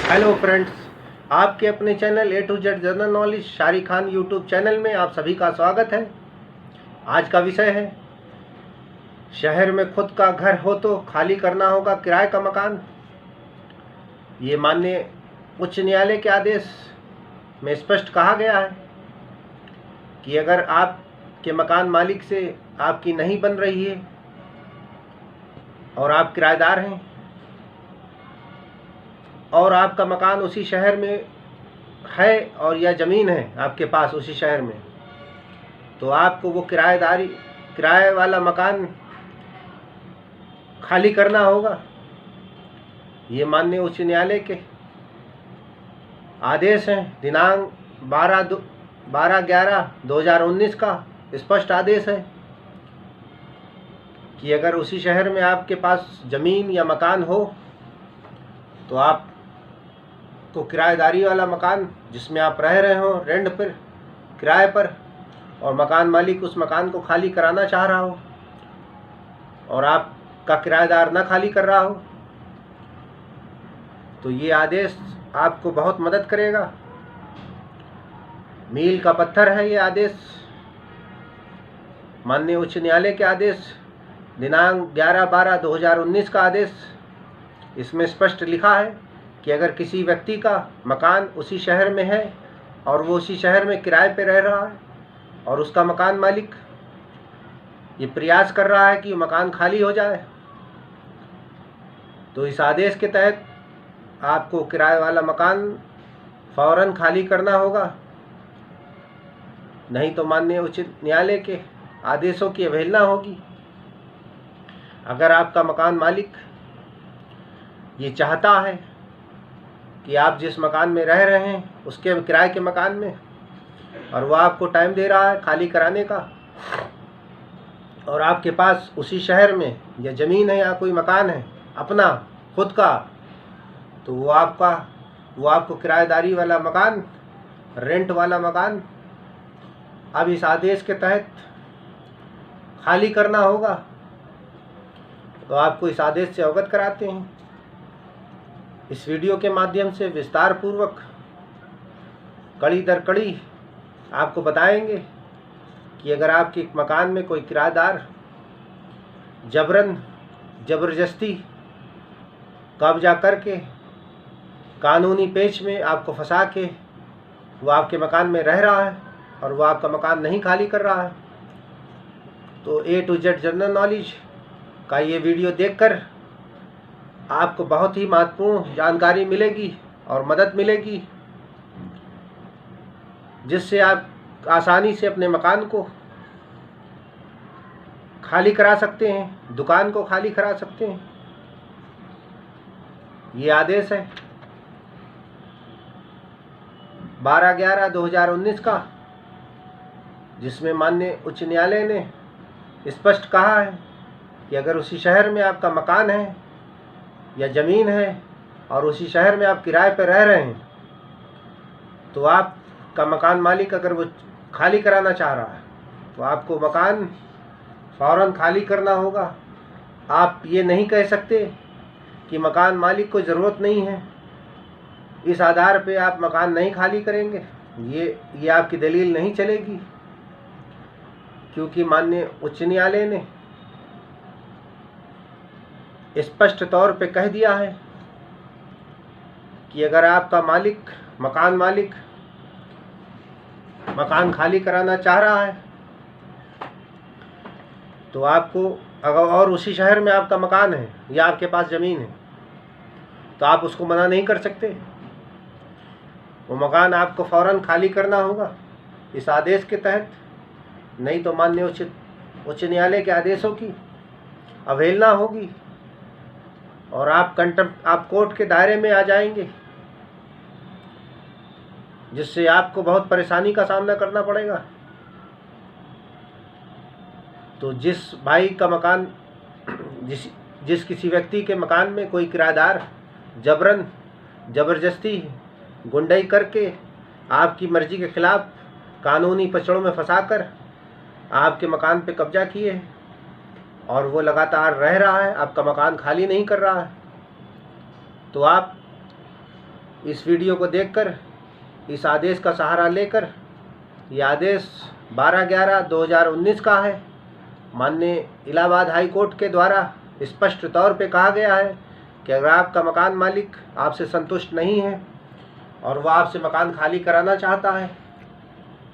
Hello friends, आपके अपने channel A to Z general knowledge Shari Khan YouTube channel में आप सभी का स्वागत है। आज का विषय है, शहर में खुद का घर हो तो खाली करना होगा किराए का मकान। ये माननीय उच्च न्यायालय के आदेश में स्पष्ट कहा गया है कि अगर आपके मकान मालिक से आपकी नहीं बन रही है और आप किराएदार हैं और आपका मकान उसी शहर में है और या ज़मीन है आपके पास उसी शहर में, तो आपको वो किराए वाला मकान खाली करना होगा। ये माननीय उच्च न्यायालय के आदेश हैं। दिनांक 12/11/2019 का स्पष्ट आदेश है कि अगर उसी शहर में आपके पास ज़मीन या मकान हो तो आप को किराएदारी वाला मकान जिसमें आप रह रहे हो रेंट पर, किराए पर, और मकान मालिक उस मकान को खाली कराना चाह रहा हो और आपका किराएदार ना खाली कर रहा हो, तो ये आदेश आपको बहुत मदद करेगा। मील का पत्थर है ये आदेश, माननीय उच्च न्यायालय के आदेश, दिनांक 11/12/2019 का आदेश। इसमें स्पष्ट लिखा है कि अगर किसी व्यक्ति का मकान उसी शहर में है और वो उसी शहर में किराए पे रह रहा है और उसका मकान मालिक ये प्रयास कर रहा है कि मकान खाली हो जाए, तो इस आदेश के तहत आपको किराए वाला मकान फौरन खाली करना होगा, नहीं तो माननीय उच्च न्यायालय के आदेशों की अवहेलना होगी। अगर आपका मकान मालिक ये चाहता है कि आप जिस मकान में रह रहे हैं उसके किराए के मकान में, और वह आपको टाइम दे रहा है खाली कराने का, और आपके पास उसी शहर में या ज़मीन है या कोई मकान है अपना खुद का, तो वो आपको किराएदारी वाला मकान, रेंट वाला मकान अब इस आदेश के तहत खाली करना होगा। तो आपको इस आदेश से अवगत कराते हैं। इस वीडियो के माध्यम से विस्तार पूर्वक कड़ी दर कड़ी आपको बताएंगे कि अगर आपके मकान में कोई किराएदार जबरन ज़बरदस्ती कब्जा करके कानूनी पेच में आपको फंसा के वो आपके मकान में रह रहा है और वो आपका मकान नहीं खाली कर रहा है, तो ए टू जेड जनरल नॉलेज का ये वीडियो देखकर आपको बहुत ही महत्वपूर्ण जानकारी मिलेगी और मदद मिलेगी, जिससे आप आसानी से अपने मकान को खाली करा सकते हैं, दुकान को खाली करा सकते हैं। ये आदेश है 12/11/2019 का, जिसमें माननीय उच्च न्यायालय ने स्पष्ट कहा है कि अगर उसी शहर में आपका मकान है या ज़मीन है और उसी शहर में आप किराए पर रह रहे हैं, तो आपका मकान मालिक अगर वो खाली कराना चाह रहा है तो आपको मकान फ़ौरन खाली करना होगा। आप ये नहीं कह सकते कि मकान मालिक को ज़रूरत नहीं है, इस आधार पे आप मकान नहीं खाली करेंगे। ये आपकी दलील नहीं चलेगी, क्योंकि माननीय उच्च न्यायालय ने स्पष्ट तौर पे कह दिया है कि अगर आपका मकान मालिक मकान खाली कराना चाह रहा है तो आपको, अगर और उसी शहर में आपका मकान है या आपके पास ज़मीन है, तो आप उसको मना नहीं कर सकते। वो मकान आपको फ़ौरन खाली करना होगा इस आदेश के तहत, नहीं तो माननीय उच्च न्यायालय के आदेशों की अवहेलना होगी और आप कोर्ट के दायरे में आ जाएंगे, जिससे आपको बहुत परेशानी का सामना करना पड़ेगा। तो जिस भाई का मकान, जिस किसी व्यक्ति के मकान में कोई किराएदार जबरन ज़बरदस्ती गुंडाई करके आपकी मर्ज़ी के खिलाफ कानूनी पचड़ों में फंसाकर आपके मकान पे कब्जा किए और वो लगातार रह रहा है, आपका मकान खाली नहीं कर रहा है, तो आप इस वीडियो को देखकर, इस आदेश का सहारा लेकर, ये आदेश 12/11/2019 का है। माननीय इलाहाबाद हाई कोर्ट के द्वारा स्पष्ट तौर पे कहा गया है कि अगर आपका मकान मालिक आपसे संतुष्ट नहीं है और वह आपसे मकान खाली कराना चाहता है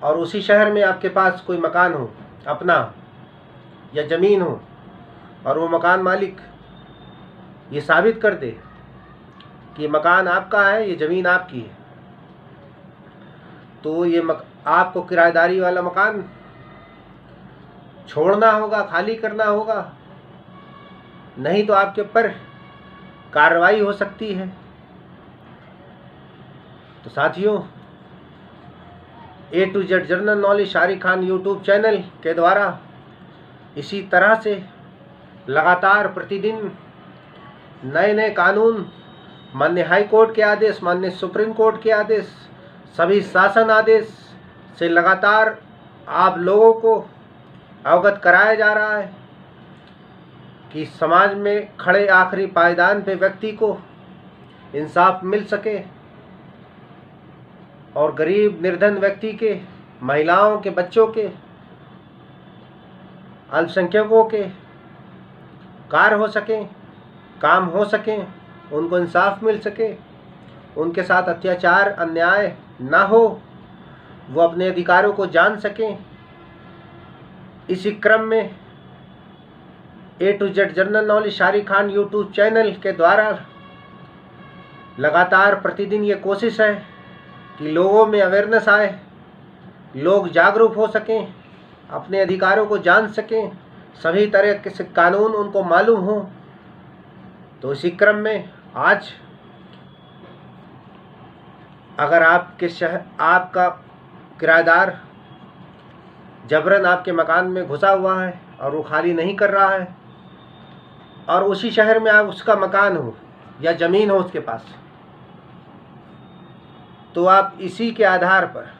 और उसी शहर में आपके पास कोई मकान हो अपना या ज़मीन हो और वो मकान मालिक ये साबित कर दे कि मकान आपका है, ये ज़मीन आपकी है, तो ये आपको किराएदारी वाला मकान छोड़ना होगा, खाली करना होगा, नहीं तो आपके ऊपर कार्रवाई हो सकती है। तो साथियों, A to Z general knowledge Shariq Khan YouTube channel के द्वारा इसी तरह से लगातार प्रतिदिन नए नए कानून, माननीय हाई कोर्ट के आदेश, माननीय सुप्रीम कोर्ट के आदेश, सभी शासन आदेश से लगातार आप लोगों को अवगत कराया जा रहा है कि समाज में खड़े आखिरी पायदान पे व्यक्ति को इंसाफ मिल सके और गरीब निर्धन व्यक्ति के, महिलाओं के, बच्चों के, अल्पसंख्यकों के कार्य हो सकें, काम हो सकें, उनको इंसाफ मिल सके, उनके साथ अत्याचार अन्याय ना हो, वो अपने अधिकारों को जान सकें। इसी क्रम में A to Z general knowledge Shariq Khan YouTube channel के द्वारा लगातार प्रतिदिन ये कोशिश है कि लोगों में अवेयरनेस आए, लोग जागरूक हो सकें, अपने अधिकारों को जान सकें, सभी तरह के कानून उनको मालूम हो। तो इसी क्रम में आज अगर आपका किराएदार जबरन आपके मकान में घुसा हुआ है और वो खाली नहीं कर रहा है और उसी शहर में आप उसका मकान हो या ज़मीन हो उसके पास, तो आप इसी के आधार पर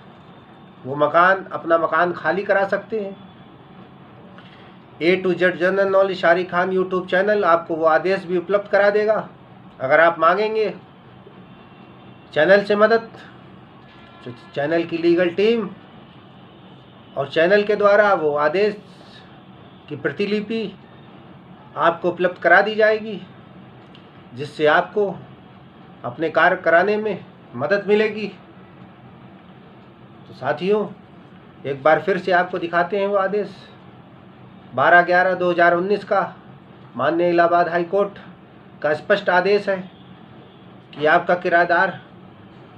वो अपना मकान खाली करा सकते हैं। A to Z general knowledge Shariq Khan YouTube channel आपको वो आदेश भी उपलब्ध करा देगा। अगर आप मांगेंगे चैनल से मदद, तो चैनल की लीगल टीम और चैनल के द्वारा वो आदेश की प्रतिलिपि आपको उपलब्ध करा दी जाएगी, जिससे आपको अपने कार्य कराने में मदद मिलेगी। तो साथियों, एक बार फिर से आपको दिखाते हैं वो आदेश 12/11/2019 का माननीय इलाहाबाद हाई कोर्ट का स्पष्ट आदेश है कि आपका किराएदार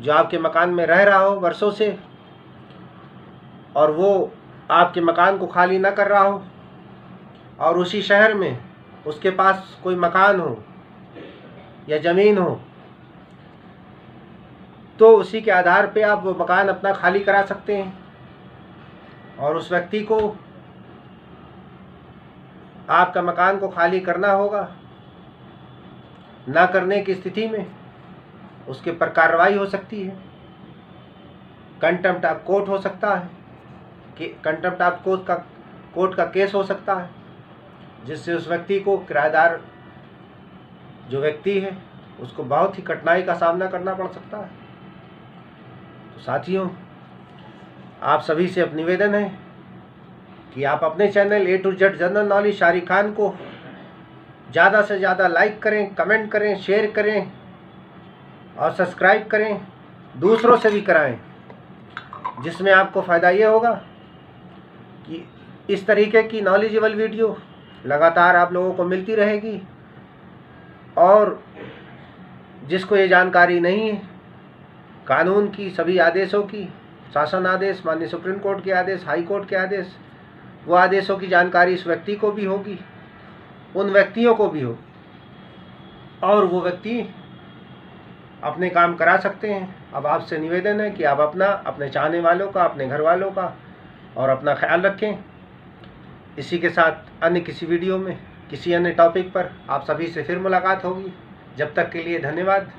जो आपके मकान में रह रहा हो वर्षों से और वो आपके मकान को खाली ना कर रहा हो और उसी शहर में उसके पास कोई मकान हो या ज़मीन हो, तो उसी के आधार पे आप वो मकान अपना खाली करा सकते हैं। और उस व्यक्ति को आपका मकान को खाली करना होगा, ना करने की स्थिति में उसके ऊपर कार्रवाई हो सकती है, कंटेम्प्ट ऑफ कोर्ट हो सकता है कि कंटेम्प्ट ऑफ कोर्ट का केस हो सकता है, जिससे उस व्यक्ति को, किराएदार जो व्यक्ति है, उसको बहुत ही कठिनाई का सामना करना पड़ सकता है। तो साथियों, आप सभी से अब निवेदन है कि आप अपने channel A to Z general knowledge Shariq Khan को ज़्यादा से ज़्यादा लाइक करें, कमेंट करें, शेयर करें और सब्सक्राइब करें, दूसरों से भी कराएं, जिसमें आपको फ़ायदा ये होगा कि इस तरीके की नॉलेजेबल वीडियो लगातार आप लोगों को मिलती रहेगी। और जिसको ये जानकारी नहीं है कानून की, सभी आदेशों की, शासन आदेश, माननीय सुप्रीम कोर्ट के आदेश, हाई कोर्ट के आदेश, वो आदेशों की जानकारी इस व्यक्ति को भी होगी, उन व्यक्तियों को भी हो, और वो व्यक्ति अपने काम करा सकते हैं। अब आपसे निवेदन है कि आप अपने चाहने वालों का, अपने घर वालों का और अपना ख्याल रखें। इसी के साथ अन्य किसी वीडियो में किसी अन्य टॉपिक पर आप सभी से फिर मुलाकात होगी। जब तक के लिए धन्यवाद।